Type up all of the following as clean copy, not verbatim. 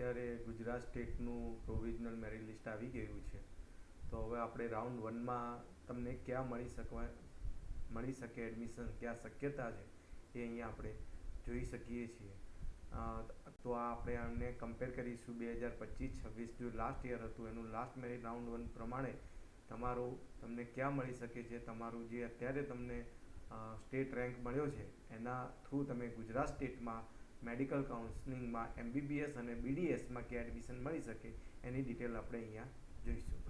અત્યારે Gujarat સ્ટેટનું provisional merit list આવી ગયું છે. તો હવે આપણે રાઉન્ડ 1માં તમને ક્યાં મળી શકે એડમિશન, ક્યાં શક્યતા છે એ અહીંયા આપણે જોઈ શકીએ છીએ. તો આપણે આને કમ્પેર કરીશું 2025-26 જો લાસ્ટ યર હતું એનું લાસ્ટ મેરિટ રાઉન્ડ 1 પ્રમાણે તમને ક્યાં મળી શકે છે. તમારું જે અત્યારે તમને સ્ટેટ રેન્ક મળ્યો છે એના થ્રુ તમે ગુજરાત સ્ટેટમાં મેડિકલ કાઉન્સલિંગમાં MBBS અને BDSમાં ક્યાં એડમિશન મળી શકે એની ડિટેલ આપણે અહીંયા જોઈશું.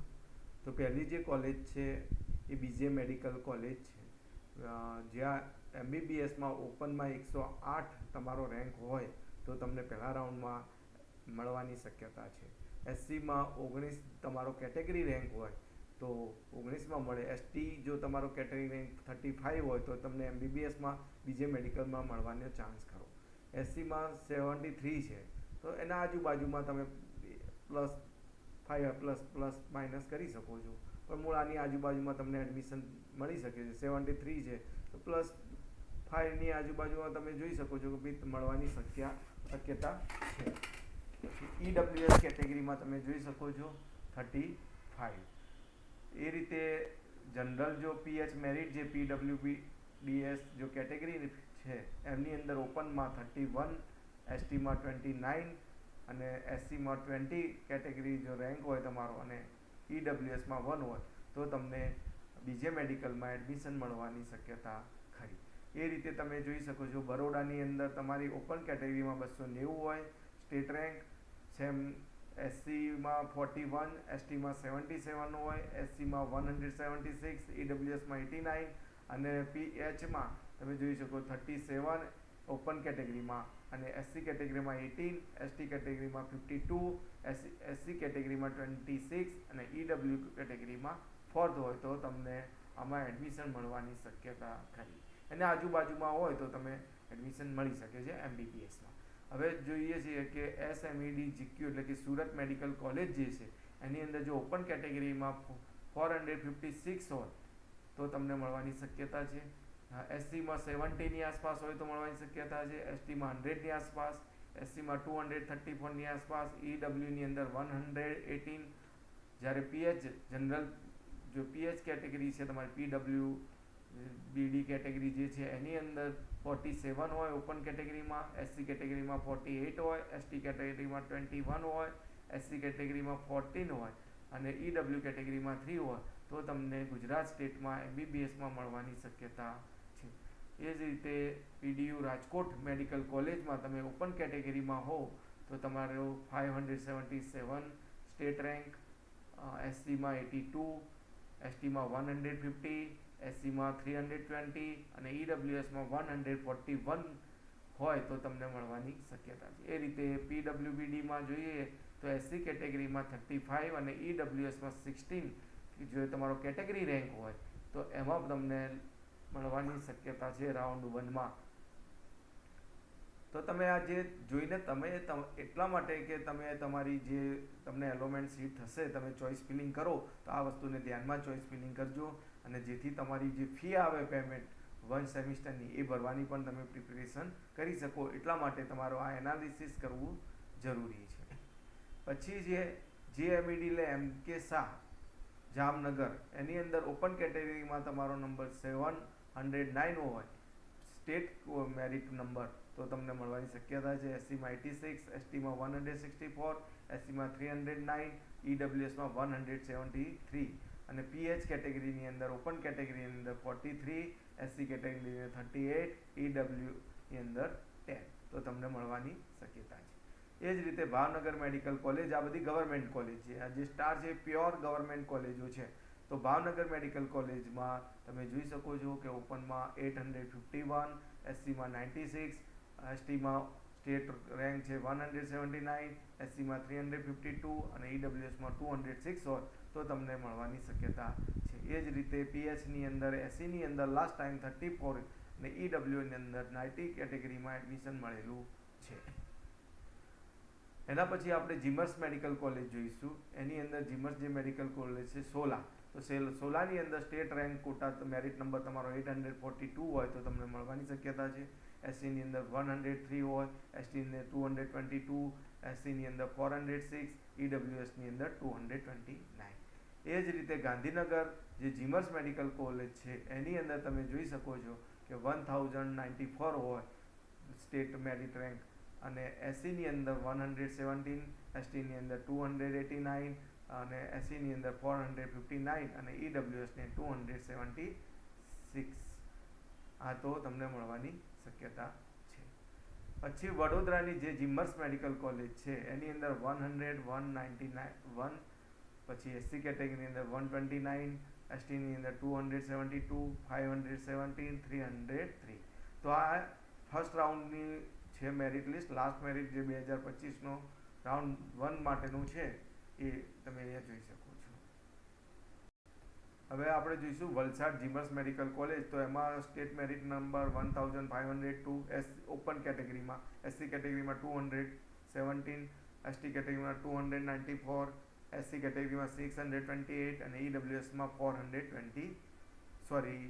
તો પહેલી જે કોલેજ છે એ BJ મેડિકલ કોલેજ છે, જ્યાં MBBSમાં ઓપનમાં 108 તમારો રેન્ક હોય તો તમને પહેલા રાઉન્ડમાં મળવાની શક્યતા છે. SCમાં 19 તમારો કેટેગરી રેન્ક હોય તો 19માં મળે. ST જો તમારો કેટેગરી રેન્ક 35 હોય તો તમને MBBSમાં BJ મેડિકલમાં મળવાનો ચાન્સ ખરો. SCમાં 73 છે તો એના આજુબાજુમાં તમે +5 ± કરી શકો છો, પણ મૂળ આની આજુબાજુમાં તમને એડમિશન મળી શકે છે. 73 છે તો +5ની આજુબાજુમાં તમે જોઈ શકો છો કે ભાઈ મળવાની શક્યતા છે. પછી EWS કેટેગરીમાં તમે જોઈ શકો છો 35. એ રીતે જનરલ જો PH મેરિટ જે PWBS જો કેટેગરી છે એમની અંદર ઓપનમાં 31, STમાં 29 અને SCમાં 20 કેટેગરી જો રેન્ક હોય તમારો અને EWSમાં 1 હોય તો તમને BJ મેડિકલમાં એડમિશન મળવાની શક્યતા ખરી. એ રીતે તમે જોઈ શકો છો બરોડાની અંદર તમારી ઓપન કેટેગરીમાં 290 હોય સ્ટેટ રેન્ક, સેમ SCમાં 41, STમાં 77 હોય, SCમાં 176, EWSમાં 89 અને PHમાં તમે જોઈ શકો 37 ઓપન કેટેગરીમાં અને SC કેટેગરીમાં 18, ST કેટેગરીમાં 52, SC કેટેગરીમાં 26 અને EW કેટેગરીમાં 4 હોય તો તમને આમાં એડમિશન મળવાની શક્યતા ખરી. અને આજુબાજુમાં હોય તો તમે એડમિશન મળી શકે છે MBBSમાં. હવે જોઈએ છીએ કે SMED GQ એટલે કે સુરત મેડિકલ કોલેજ જે છે એની અંદર જો ઓપન કેટેગરીમાં 456 હોય તો તમને મળવાની શક્યતા છે. SCમાં 70ની આસપાસ હોય તો મળવાની શક્યતા છે, STમાં 100ની આસપાસ, SCમાં 234ની આસપાસ, EWની અંદર 118. જ્યારે PH જનરલ જો PH કેટેગરી છે તમારી PWBD કેટેગરી જે છે એની અંદર 47 હોય ઓપન કેટેગરીમાં, SC કેટેગરીમાં 48 હોય, ST કેટેગરીમાં 21 હોય, SC કેટેગરીમાં 14 હોય અને EW કેટેગરીમાં 3 હોય તો તમને ગુજરાત સ્ટેટમાં MBBSમાં મળવાની શક્યતા છે. એ જ રીતે PDU રાજકોટ મેડિકલ કોલેજમાં તમે ઓપન કેટેગરીમાં હો તો તમારો 577 સ્ટેટ રેન્ક, SCમાં 82, STમાં 150, SCમાં 320 અને EWSમાં 141 હોય તો તમને મળવાની શક્યતા છે. એ રીતે PWBDમાં જોઈએ તો SC કેટેગરીમાં 35 અને EWSમાં 16 જો તમારો કેટેગરી રેન્ક હોય તો એમાં તમને મળવાની શક્યતા છે રાઉન્ડ 1માં. તો તમે આ જે જોઈને તમે એટલા માટે કે તમે તમારી જે તમને એલોમેન્ટ સીટ થશે તમે ચોઇસ ફિલિંગ કરો તો આ વસ્તુને ધ્યાનમાં ચોઇસ ફિલિંગ કરજો અને જેથી તમારી જે ફી આવે પેમેન્ટ 1 સેમિસ્ટરની એ ભરવાની પણ તમે પ્રિપેરેશન કરી શકો. એટલા માટે તમારો આ એનાલિસિસ કરવું જરૂરી છે. પછી જે MED લે MK શાહ જામનગર એની અંદર ઓપન કેટેગરીમાં તમારો નંબર 709 હોય સ્ટેટ મેરિટ નંબર તો તમને મળવાની શક્યતા છે. SCમાં 86, STમાં 164, SCમાં 309, EWSમાં 173 અને PH કેટેગરીની અંદર ઓપન કેટેગરીની અંદર 43, SC કેટેગરીની અંદર 38, EWની અંદર 10 તો તમને મળવાની શક્યતા છે. એ જ રીતે ભાવનગર મેડિકલ કોલેજ આ બધી ગવર્મેન્ટ કોલેજ છે. આ જે સ્ટાર છે પ્યોર ગવર્મેન્ટ કોલેજો છે. તો ભાવનગર મેડિકલ કોલેજમાં તમે જોઈ શકો છો કે ઓપનમાં 851, SCમાં 96, STમાં સ્ટેટ રેન્ક છે 179, SCમાં 352 અને EWSમાં 206 હોય તો તમને મળવાની શક્યતા છે. એ જ રીતે PHની અંદર SCની અંદર લાસ્ટ ટાઈમ 34 અને EWની અંદર 90 કેટેગરીમાં એડમિશન મળેલું છે. એના પછી આપણે જીમર્સ મેડિકલ કોલેજ જોઈશું. એની અંદર જીમર્સ જે મેડિકલ કોલેજ છે 16 તો સોલાની અંદર state rank quota merit number તમારો 842 હોય તો તમને મળવાની શક્યતા છે. એસસીની અંદર 103 હોય, એસટીની અંદર 222, એસસીની અંદર 406, ઈડબ્લ્યુએસની અંદર 229. એ જ રીતે ગાંધીનગર જે જીમર્સ મેડિકલ કોલેજ છે એની અંદર તમે જોઈ શકો છો કે 1094 હોય સ્ટેટ મેરિટ રેન્ક, અને એસસીની અંદર 117, એસટીની અંદર 289 અને એસસીની અંદર 459 અને ઈડબ્લ્યુએસની 276. આ તો તમને મળવાની શક્યતા છે. પછી વડોદરાની જે જીમર્સ મેડિકલ કોલેજ છે એની અંદર 100, 199, પછી એસસી કેટેગરીની અંદર 129, એસટીની અંદર 272, 517, 303. તો આ ફર્સ્ટ રાઉન્ડની છે મેરિટ લિસ્ટ. લાસ્ટ મેરિટ જે 2025નો રાઉન્ડ 1 માટેનું છે એ તમે અહીંયા જોઈ શકો છો. હવે આપણે જોઈશું વલસાડ જીમર્સ મેડિકલ કોલેજ. તો એમાં સ્ટેટ મેરિટ નંબર 1502 ઓપન કેટેગરીમાં, એસસી કેટેગરીમાં 217, એસટી કેટેગરીમાં 294, એસસી કેટેગરીમાં 628 અને ઈડબ્લ્યુએસમાં 420, સોરી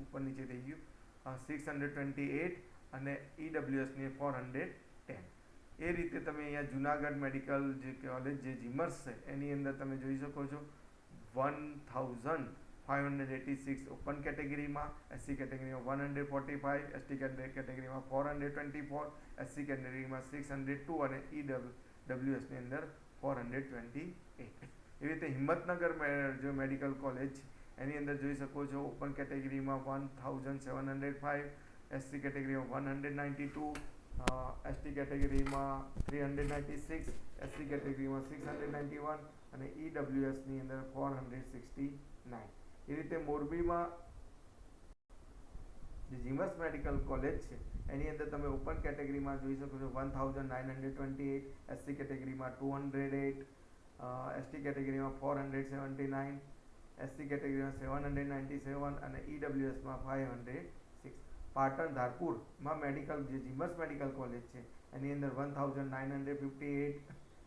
ઉપર નીચે થઈ ગયું, 628 અને ઈડબ્લ્યુએસની 410. એ રીતે તમે અહીંયા જુનાગઢ મેડિકલ જે કોલેજ જે જીમર્સ છે એની અંદર તમે જોઈ શકો છો 1586 ઓપન કેટેગરીમાં, એસસી કેટેગરીમાં 145, એસટી કેટેગરીમાં 424, એસસી કેટેગરીમાં 602 અને ઈડબ્લ્યુએસની અંદર 428. એવી રીતે હિંમતનગર જે મેડિકલ કોલેજ એની અંદર જોઈ શકો છો ઓપન કેટેગરીમાં 1705, એસસી કેટેગરીમાં 192, એસટી કેટેગરીમાં 396, એસસી કેટેગરીમાં 691 અને ઈડબ્લ્યુએસની અંદર 469. એ રીતે મોરબીમાં જે જીમસ મેડિકલ કોલેજ છે એની અંદર તમે ઓપન કેટેગરીમાં જોઈ શકો છો 1928, એસસી કેટેગરીમાં 208, એસટી કેટેગરીમાં 479, એસસી કેટેગરીમાં 797 અને ઈડબ્લ્યુએસમાં 506. પાટણ ધારપુરમાં મેડિકલ જે જીમસ મેડિકલ કોલેજ છે એની અંદર 1958,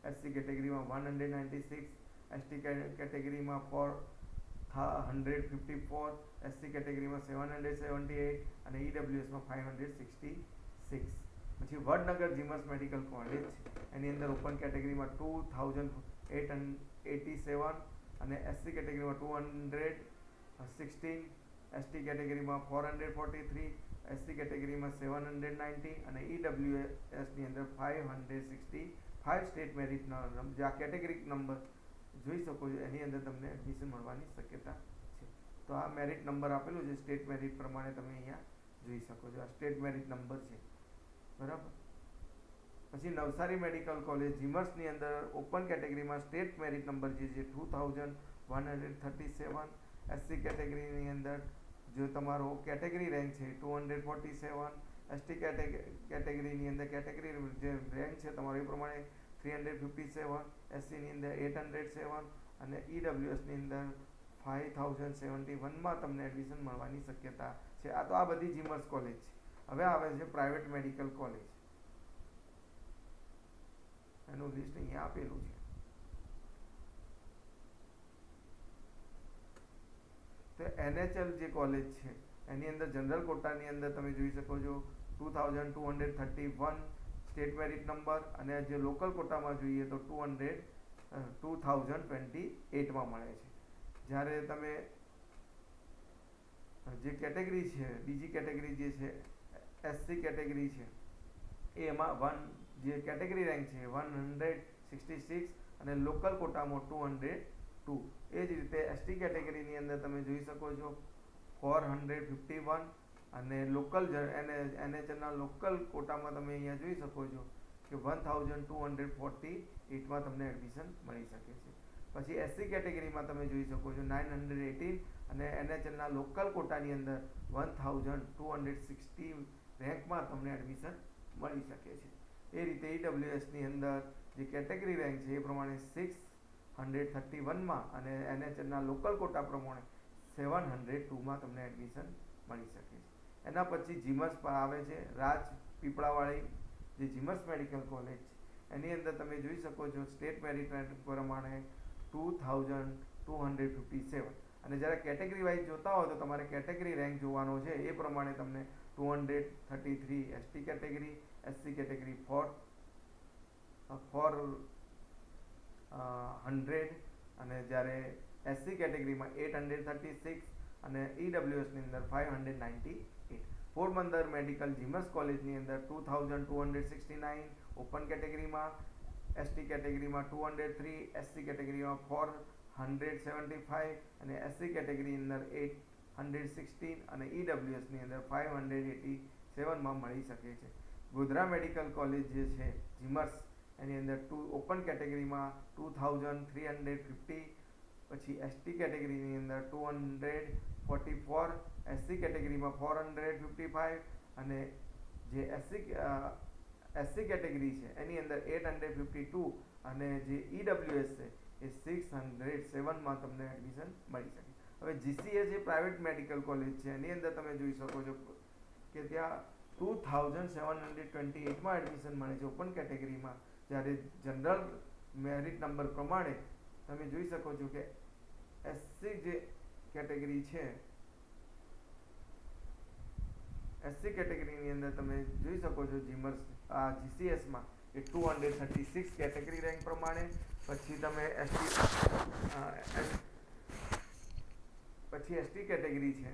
એસસી કેટેગરીમાં 196, એસટી કેટેગરીમાં 454, એસસી કેટેગરીમાં 778 અને ઈડબ્લ્યુએસમાં 566. પછી વડનગર જીમસ મેડિકલ કોલેજ એની અંદર ઓપન કેટેગરીમાં 2887 અને એસસી કેટેગરીમાં 216, એસટી કેટેગરીમાં 443, એસસી કેટેગરીમાં 790 અને ઈડબ્લ્યુએસની અંદર 565. સ્ટેટ મેરિટ જે આ કેટેગરી નંબર જોઈ શકો છો એની અંદર તમને એડમિશન મળવાની શક્યતા છે. તો આ મેરિટ નંબર આપેલું છે સ્ટેટ મેરિટ પ્રમાણે તમે અહીંયા જોઈ શકો છો. આ સ્ટેટ મેરિટ નંબર છે, બરાબર. પછી નવસારી મેડિકલ કોલેજ જીમર્સની અંદર ઓપન કેટેગરીમાં સ્ટેટ મેરિટ નંબર જે છે 2137, એસસી કેટેગરીની અંદર જો તમારો કેટેગરી રેન્ક છે 247, એસટી કેટેગરીની અંદર કેટેગરી જે રેન્ક છે તમારો એ પ્રમાણે 357, એસસીની અંદર 807 અને ઈડબ્લ્યુએસની અંદર 5071માં તમને એડમિશન મળવાની શક્યતા છે. આ તો આ બધી જીમર્સ કોલેજ છે. હવે આવે છે પ્રાઇવેટ મેડિકલ કોલેજ. એનું લિસ્ટ અહીંયા આપેલું છે. તો NHL જે કોલેજ છે એની અંદર જનરલ કોટાની અંદર તમે જોઈ શકો છો 2231 સ્ટેટ મેરિટ નંબર, અને જે લોકલ કોટામાં જોઈએ તો 2028માં મળે છે. જ્યારે તમે જે કેટેગરી છે બીજી કેટેગરી જે છે એસસી કેટેગરી છે એમાં જે કેટેગરી રેન્ક છે 166 અને લોકલ કોટામાં 202. એ જ રીતે એસટી કેટેગરીની અંદર તમે જોઈ શકો છો 451 અને લોકલ એનએચના લોકલ કોટામાં તમે અહીંયા જોઈ શકો છો કે 1248માં તમને એડમિશન મળી શકે છે. પછી એસસી કેટેગરીમાં તમે જોઈ શકો છો 918 અને એનએચના લોકલ કોટાની અંદર 1260 રેન્કમાં તમને એડમિશન મળી શકે છે. એ રીતે ઈડબ્લ્યુએસની અંદર જે કેટેગરી રેન્ક છે એ પ્રમાણે 631માં અને એનએચના લોકલ કોટા પ્રમાણે 702માં તમને એડમિશન મળી શકે છે. એના પછી જીમસ પર આવે છે રાજ પીપળાવાળી જે જીમસ મેડિકલ કોલેજ એની અંદર તમે જોઈ શકો છો સ્ટેટ મેરિટ પ્રમાણે 2000 257. અને જ્યારે કેટેગરી વાઇઝ જોતા હો તો તમારે કેટેગરી રેન્ક જોવાનો છે. એ પ્રમાણે તમને 233 એસટી કેટેગરી, એસસી કેટેગરી 400, અને જ્યારે એસસી કેટેગરીમાં 836 અને ઈડબ્લ્યુએસની અંદર 598. પોરબંદર મેડિકલ જીમસ કોલેજની અંદર 2269 ઓપન કેટેગરીમાં, એસટી કેટેગરીમાં 203, એસસી કેટેગરીમાં 475 અને એસસી કેટેગરીની અંદર 816 અને ઈડબ્લ્યુએસની અંદર 587માં મળી શકે છે. ગોધરા મેડિકલ કોલેજ જે છે જીમર્સ, એની અંદર ઓપન કેટેગરીમાં 2350, પછી એસટી કેટેગરીની અંદર 244, એસસી કેટેગરીમાં 455 અને જે એસસી કેટેગરી છે એની અંદર 852 અને જે ઈડબ્લ્યુએસ છે એ 607માં તમને એડમિશન મળી શકે. હવે જીસીએસ જે પ્રાઇવેટ મેડિકલ કોલેજ છે એની અંદર તમે જોઈ શકો છો કે ત્યાં 2728માં એડમિશન મળે છે ઓપન કેટેગરીમાં. જ્યારે જનરલ મેરિટ નંબર પ્રમાણે તમે જોઈ શકો છો કે એસસી જે કેટેગરી છે, એસસી કેટેગરીની અંદર તમે જોઈ શકો છો જીમર્સ જીસીએસમાં એ 236 કેટેગરી રેન્ક પ્રમાણે. પછી તમે એસટી કેટેગરી છે,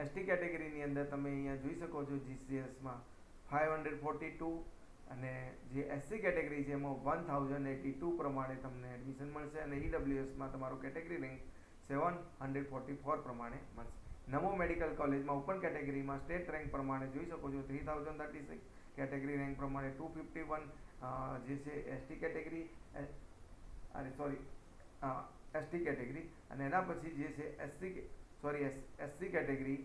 એસટી કેટેગરીની અંદર તમે અહીંયા જોઈ શકો છો જીસીએસમાં 542 અને જે એસસી કેટેગરી છે એમાં 1082 પ્રમાણે તમને એડમિશન મળશે અને ઈડબ્લ્યુએસમાં તમારો કેટેગરી રેન્ક 744 પ્રમાણે મળશે. નમો મેડિકલ કોલેજમાં ઓપન કેટેગરીમાં સ્ટેટ રેન્ક પ્રમાણે જોઈ શકો છો 3036, કેટેગરી રેન્ક પ્રમાણે 251 જે છે એસટી કેટેગરી એસટી કેટેગરી, અને એના પછી જે છે એસસી કેટેગરી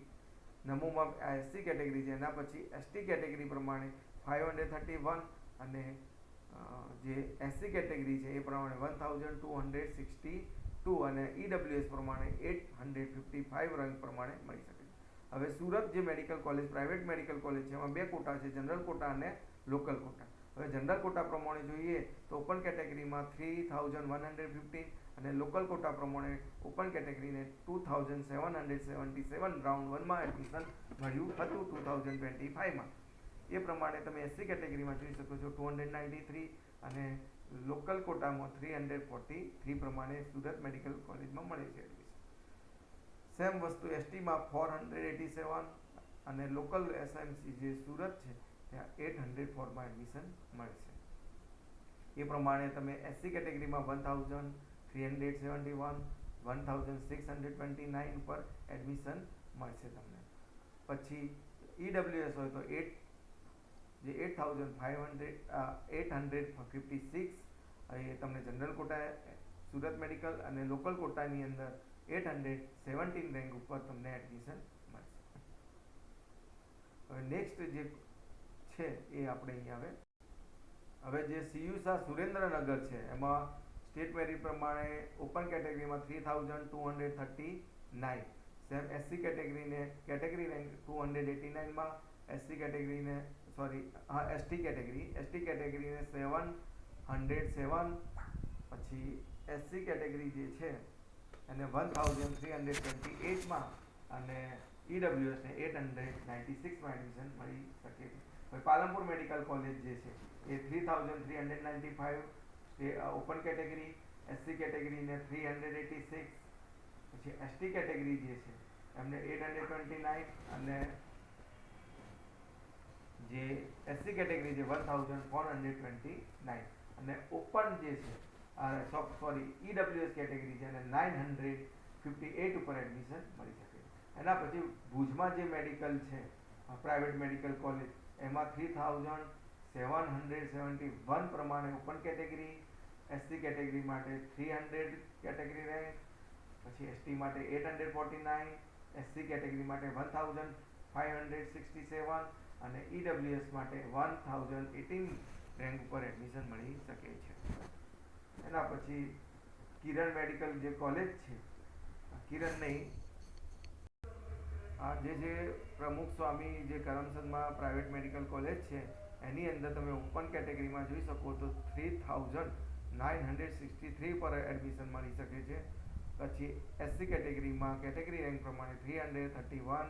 નમોમાં એસસી કેટેગરી છે, એના પછી એસટી કેટેગરી પ્રમાણે 531 અને જે એસસી કેટેગરી છે એ પ્રમાણે 1262 અને ઈડબ્લ્યુએસ પ્રમાણે 855 રેન્ક પ્રમાણે મળી શકે છે. હવે સુરત જે medical college private medical college છે એમાં બે કોટા છે, જનરલ કોટા અને લોકલ કોટા. હવે જનરલ કોટા પ્રમાણે જોઈએ તો ઓપન કેટેગરીમાં 3115 અને લોકલ કોટા પ્રમાણે ઓપન કેટેગરીને 2777 રાઉન્ડ 1માં એડમિશન મળ્યું હતું 2025માં. એ પ્રમાણે તમે એસસી કેટેગરીમાં જોઈ શકો છો 293 અને લોકલ કોટામાં 343 પ્રમાણે સુરત મેડિકલ કોલેજમાં મળે છે એડમિશન. સેમ વસ્તુ એસટીમાં 487 અને લોકલ એસએમસી જે સુરત છે ત્યાં 804માં એડમિશન મળશે. એ પ્રમાણે તમે એસસી કેટેગરીમાં 1371, 1629 ઉપર એડમિશન મળશે તમને. પછી ઈડબ્લ્યુએસ હોય તો 856 એ તમને જનરલ કોટા સુરત મેડિકલ અને લોકલ કોટાની અંદર 817 રેન્ક ઉપર તમને એડમિશન મળશે. હવે નેક્સ્ટ જે છે એ આપણે અહીંયા હવે જે સીયુસા સુરેન્દ્રનગર છે એમાં સ્ટેટ મેરિટ પ્રમાણે ઓપન કેટેગરીમાં 3239, સેમ એસસી કેટેગરીને કેટેગરી રેન્ક 289માં, એસટી કેટેગરીને એસટી કેટેગરીને 707, પછી એસસી કેટેગરી જે છે એને 1328માં અને ઈડબ્લ્યુએસને 896માં એડમિશન મળી શકે છે. હવે પાલનપુર મેડિકલ કોલેજ જે છે એ 3395 ઓપન કેટેગરી, એસસી કેટેગરીને 386, પછી એસટી કેટેગરી જે છે એમને 829 અને જે એસસી કેટેગરી છે 1429 અને ઓપન જે છે ઈડબ્લ્યુએસ કેટેગરી છે અને 958 ઉપર એડમિશન મળી શકે છે. એના પછી ભુજમાં જે મેડિકલ છે પ્રાઇવેટ મેડિકલ કોલેજ એમાં 3771 પ્રમાણે ઓપન કેટેગરી, એસસી કેટેગરી માટે 300 કેટેગરી રેન્ક, પછી એસટી માટે 849, એસસી કેટેગરી માટે 1567 અને ઈડબ્લ્યુએસ માટે 1018 રેન્ક ઉપર એડમિશન મળી શકે છે. એના પછી કિરણ મેડિકલ જે કોલેજ છે, કિરણ નહીં જે પ્રમુખ સ્વામી જે કરમસદમાં પ્રાઇવેટ મેડિકલ કોલેજ છે એની અંદર તમે ઓપન કેટેગરીમાં જોઈ શકો તો 3000 963 પર એડમિશન મળી શકે છે. પછી એસસી કેટેગરીમાં કેટેગરી રેન્ક પ્રમાણે 331,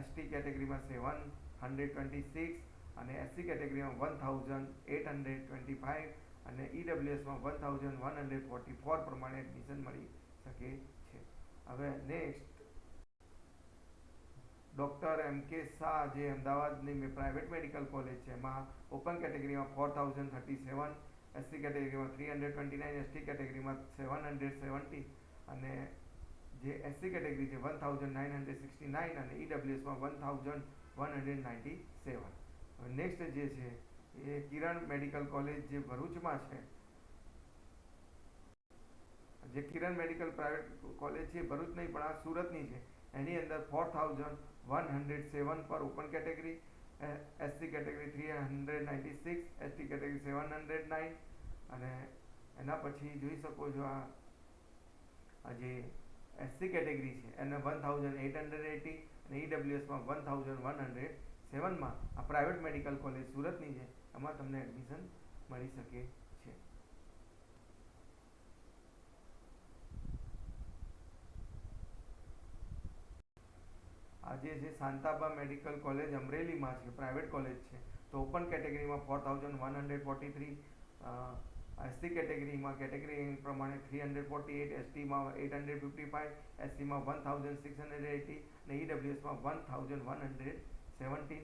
એસટી કેટેગરીમાં 726 અને એસસી કેટેગરીમાં 1825 અને ઈડબ્લ્યુએસમાં 1144 પ્રમાણે એડમિશન મળી શકે છે. હવે નેક્સ્ટ ડૉક્ટર એમ કે શાહ જે અમદાવાદની પ્રાઇવેટ મેડિકલ કોલેજ છે એમાં ઓપન કેટેગરીમાં 4037, એસસી કેટેગરીમાં 329, એસટી કેટેગરીમાં 770 અને જે એસસી કેટેગરી છે 1969 અને ઈડબ્લ્યુએસમાં 1197. નેક્સ્ટ જે છે એ કિરણ મેડિકલ કોલેજ જે ભરૂચમાં છે, જે કિરણ મેડિકલ પ્રાઇવેટ કોલેજ છે ભરૂચ નહીં પણ આ સુરતની છે, એની અંદર 4107 પર open category, SC category 396, ST category 709 અને એના પછી જોઈ શકો છો આ જે એસસી કેટેગરી છે એને 1880 અને ઈડબ્લ્યુએસમાં 1107માં આ પ્રાઇવેટ મેડિકલ કોલેજ સુરતની છે, એમાં તમને એડમિશન મળી શકે છે. આજે છે શાંતાબા મેડિકલ કોલેજ અમરેલીમાં છે, પ્રાઇવેટ કોલેજ છે, તો ઓપન કેટેગરીમાં 4143, એસસી કેટેગરીમાં કેટેગરી પ્રમાણે 348, એસટીમાં 855, એસસીમાં 1680 અને ઈડબ્લ્યુએસમાં 1117.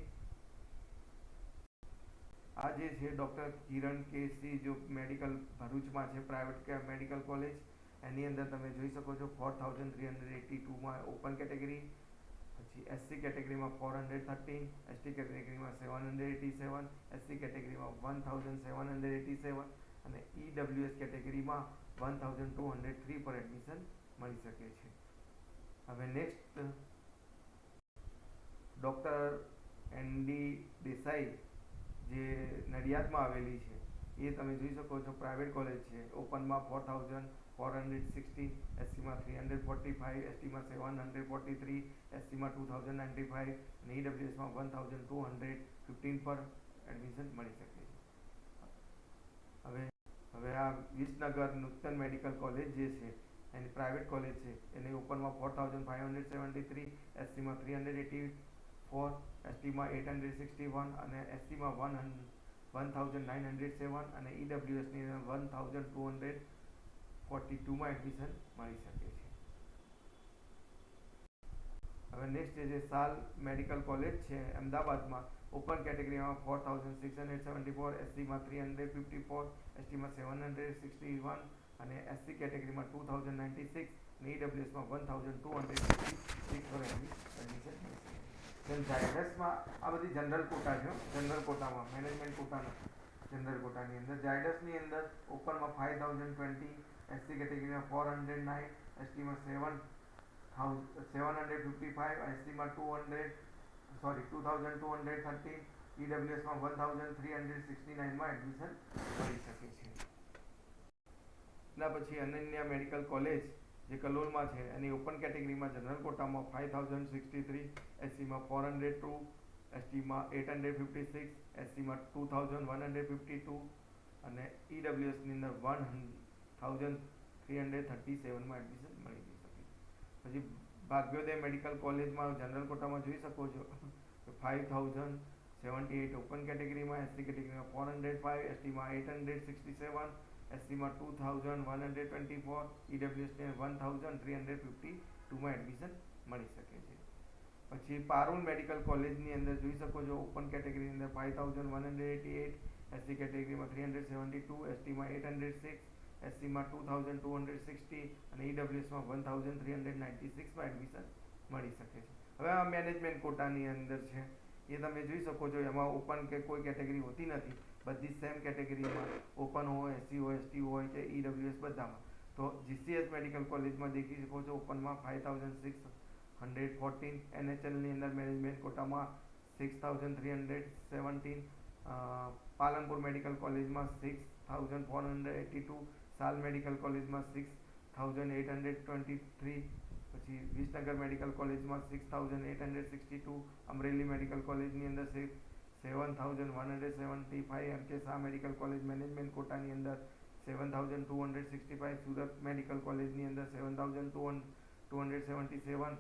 આ જે છે ડૉક્ટર કિરણ કેસી જો મેડિકલ ભરૂચમાં છે પ્રાઇવેટ મેડિકલ કોલેજ, એની અંદર તમે જોઈ શકો છો 4382માં ઓપન કેટેગરી, પછી એસસી કેટેગરીમાં 413, એસટી કેટેગરીમાં 787, એસસી કેટેગરીમાં 1787 અને ઈડબ્લ્યુએસ કેટેગરીમાં 1203 પર એડમિશન મળી શકે છે. હવે નેક્સ્ટ ડૉક્ટર એનડી દેસાઈ જે નડિયાદમાં આવેલી છે એ તમે જોઈ શકો છો પ્રાઇવેટ કોલેજ છે, ઓપનમાં 4460, એસસીમાં 345, એસટીમાં 743, એસસીમાં 2095 અને ઈડબ્લ્યુએસમાં 1215 પર એડમિશન મળી શકે છે. હવે આ વિસનગર નૂતન મેડિકલ કોલેજ જે છે એની પ્રાઇવેટ કોલેજ છે, એની ઓપનમાં 4573, એસસીમાં 384, એસટીમાં 861 અને એસસીમાં 1907 અને ઈડબ્લ્યુએસની 1242માં એડમિશન મળી શકે છે. હવે નેક્સ્ટ જે સાલ મેડિકલ કોલેજ છે અમદાવાદમાં, ઓપન કેટેગરીમાં 4674, એસસીમાં 354, એસટીમાં 761 અને એસસી કેટેગરીમાં 2096 અને ઈડબ્લ્યુએસમાં 1256 પર એડમિશન મળી શકે. દેન ઝાયડસમાં આ બધી જનરલ કોટા છે, જનરલ કોટામાં મેનેજમેન્ટ કોટાના જનરલ કોટાની અંદર ઝાયડસની અંદર ઓપનમાં 5020, એસસી કેટેગરીમાં 409, એસટીમાં 755, એસસીમાં 2213, ઈડબ્લ્યુએસમાં 1369માં એડમિશન મળી શકે છે. એના પછી અનન્યા મેડિકલ કોલેજ જે કલોલમાં છે એની ઓપન કેટેગરીમાં જનરલ કોટામાં 5063, એસસીમાં 402, એસટીમાં 856, એસસીમાં 2152 અને ઈડબ્લ્યુએસની અંદર 1337માં એડમિશન મળી શકે. પછી ભાગ્યોદય મેડિકલ કોલેજમાં જનરલ કોટામાં જોઈ શકો છો 5078 ઓપન કેટેગરીમાં, એસસી કેટેગરીમાં 405, એસટીમાં 867, એસસીમાં 2124, ઈડબ્લ્યુએસને 1352માં એડમિશન મળી શકે છે. પછી પારુલ મેડિકલ કોલેજની અંદર જોઈ શકો છો ઓપન કેટેગરીની અંદર 5188, એસસી કેટેગરીમાં 372, એસટીમાં 806, એસસીમાં 2260 અને ઈડબ્લ્યુએસમાં 1396માં એડમિશન મળી શકે છે. હવે આ મેનેજમેન્ટ કોટાની અંદર છે એ તમે જોઈ શકો છો, એમાં ઓપન કે કોઈ કેટેગરી હોતી નથી, બધી સેમ કેટેગરીમાં ઓપન હોય, એસસી હોય, એસટી હોય કે ઈડબ્લ્યુએસ બધામાં. તો જીસીએસ મેડિકલ કોલેજમાં દેખી શકો છો ઓપનમાં 5614, એનએચએલની અંદર મેનેજમેન્ટ કોટામાં 6317, પાલનપુર મેડિકલ કોલેજમાં 6482, સાલ મેડિકલ કોલેજમાં 6823, પછી વિસનગર મેડિકલ કોલેજમાં 6862, અમરેલી મેડિકલ કોલેજની અંદર 7175, એમ કે શાહ મેડિકલ કોલેજ મેનેજમેન્ટ કોટાની અંદર 7265, સુરત મેડિકલ કોલેજની અંદર 7277,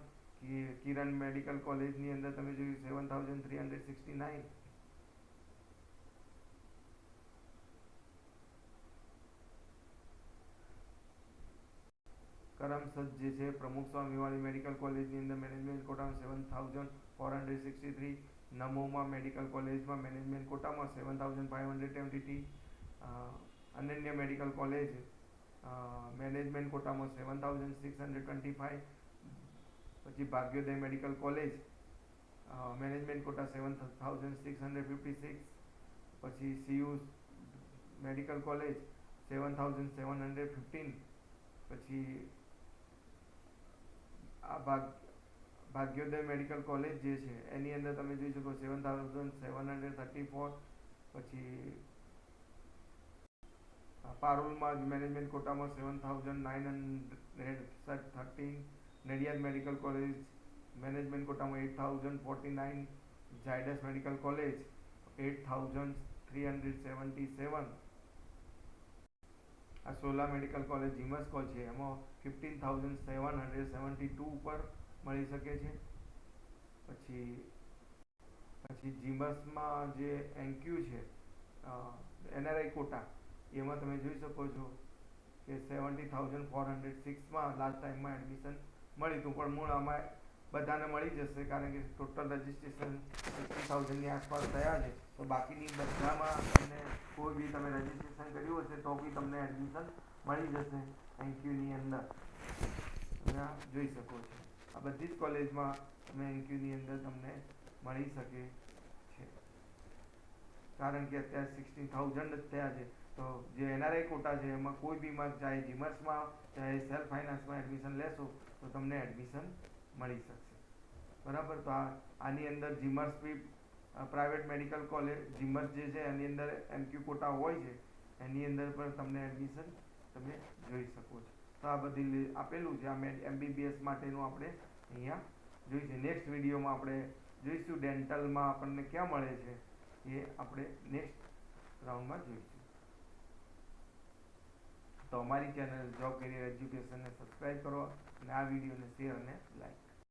કિરણ મેડિકલ કોલેજની અંદર તમે જોયું 7369, કરમસદ જે છે પ્રમુખ સ્વામીવાળી મેડિકલ કોલેજની અંદર મેનેજમેન્ટ કોટામાં 7463, નમોમાં મેડિકલ કોલેજમાં મેનેજમેન્ટ કોટામાં 7520, અનન્ય મેડિકલ કોલેજ મેનેજમેન્ટ કોટામાં 7625, પછી Bhagyoday medical college management quota 7656, પછી સીયુ મેડિકલ કોલેજ 7715, પછી આ ભાગ્યોદય મેડિકલ કોલેજ જે છે એની અંદર તમે જોઈ શકો 7734, પછી પારુલમાં મેનેજમેન્ટ કોટામાં 7913, નડિયાદ મેડિકલ કોલેજ મેનેજમેન્ટ કોટામાં 8049, ઝાયડસ મેડિકલ કોલેજ 8377, આ સોલા મેડિકલ કોલેજ જીમસ્કો છે એમાં 15772 ઉપર મળી શકે છે. પછી જીમસમાં જે એનક્યુ છે એનઆરઆઈ કોટા એમાં તમે જોઈ શકો છો કે 70,406 લાસ્ટ ટાઈમમાં એડમિશન મળ્યું હતું, પણ મૂળ આમાં બધાને મળી જશે કારણ કે ટોટલ રજિસ્ટ્રેશન 60,000ની આસપાસ થયા છે, તો બાકીની બધામાં તમને કોઈ બી તમે રજિસ્ટ્રેશન કર્યું હશે તો બી તમને એડમિશન મળી જશે એનક્યુની અંદર. તમે આ જોઈ શકો છો આ બધી જ કોલેજમાં તમે એનક્યુની અંદર તમને મળી શકે છે, કારણ કે અત્યારે 60,000 જ થયા છે. તો જે એનઆરઆઈ કોટા છે એમાં કોઈ બીમાં ચાહે જીમર્સમાં ચાહે સેલ્ફ ફાઇનાન્સમાં એડમિશન લેશો તો તમને એડમિશન મળી શકશે. બરાબર, તો આની અંદર જીમર્સ બી પ્રાઇવેટ મેડિકલ કોલેજ જીમર્સ જે છે એની અંદર એમક્યુ કોટા હોય છે, એની અંદર પણ તમને એડમિશન તમે જોઈ શકો છો. તો આ બધી આપેલું છે, આ એમબીબીએસ માટેનું આપણે અહીંયા જોઈશું. નેક્સ્ટ વિડીયોમાં આપણે જોઈશું ડેન્ટલમાં આપણને ક્યાં મળે છે એ આપણે નેક્સ્ટ રાઉન્ડમાં જોઈશું. તો અમારી ચેનલ જોબ કેરિયર એજ્યુકેશનને સબસ્ક્રાઈબ કરો અને આ વિડીયોને શેર અને લાઈક કરો.